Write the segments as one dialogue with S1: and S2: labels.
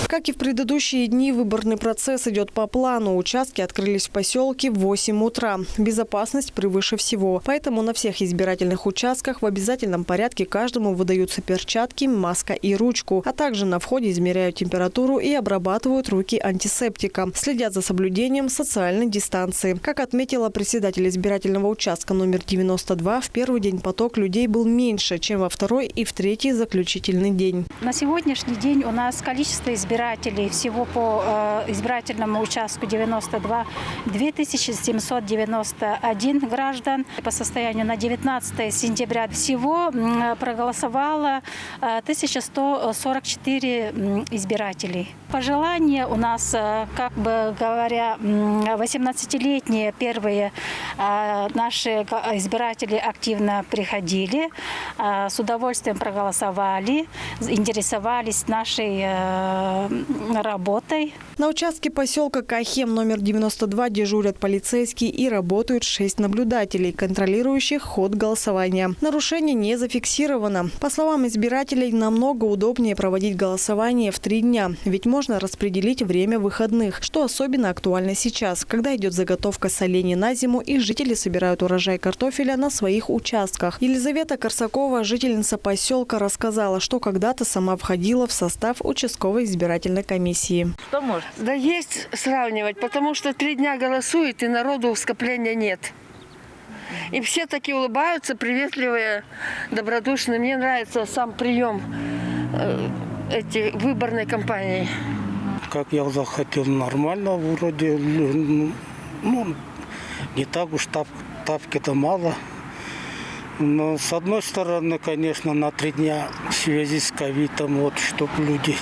S1: Как и в предыдущие дни, выборный процесс идет по плану. Участки открылись в поселке в 8 утра. Безопасность превыше всего. Поэтому на всех избирательных участках в обязательном порядке каждому выдаются перчатки, маска и ручку. А также на входе измеряют температуру и обрабатывают руки антисептиком. Следят за соблюдением социальной дистанции. Как отметила председатель избирательного участка номер 92, в первый день поток людей был меньше, чем во второй и в третий заключительный день.
S2: На сегодняшний день у нас количество избирателей всего по избирательному участку 92 2791 граждан. По состоянию на 19 сентября всего проголосовало 1144 избирателей. Пожелания у нас, как бы говоря, 18-летние первые наши избиратели активно приходили, с удовольствием проголосовали, интересовались нашей работой.
S1: На участке поселка Кахем номер 92 дежурят полицейские и работают 6 наблюдателей, контролирующих ход голосования. Нарушений не зафиксировано. По словам избирателей, намного удобнее проводить голосование в 3 дня, ведь можно распределить время выходных, что особенно актуально сейчас, когда идет заготовка солений на зиму и жители собирают урожай картофеля на своих участках. Елизавета Корсакова, жительница поселка, рассказала, что когда-то сама входила в состав участковой избирательной комиссии.
S3: Что может?
S4: Да есть сравнивать, потому что 3 дня голосуют и народу скопления нет. И все такие улыбаются, приветливые, добродушные. Мне нравится сам прием этой выборной кампании.
S5: Как я захотел, нормально вроде, не так уж тапки-то мало. Но с одной стороны, конечно, на 3 дня в связи с ковидом, вот, чтобы люди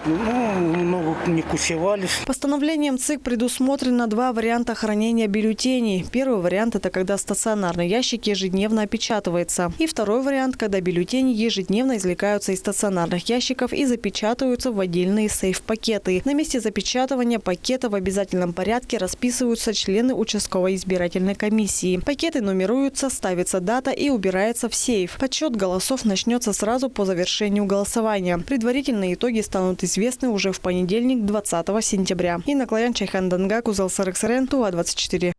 S5: много не кучевались.
S1: Постановлением ЦИК предусмотрено 2 варианта хранения бюллетеней. Первый вариант – это когда стационарный ящик ежедневно опечатывается. И второй вариант – когда бюллетени ежедневно извлекаются из стационарных ящиков и запечатываются в отдельные сейф-пакеты. На месте запечатывания пакета в обязательном порядке расписываются члены участковой избирательной комиссии. Пакеты нумеруются, ставится дата и убирается в сейф. Подсчет голосов начнется сразу по завершению голосования. Предварительные итоги станут известны уже в понедельник, 20 сентября. Инна Клоян, Чайхан Дангак, Узал Сарыксарен, Туа 24.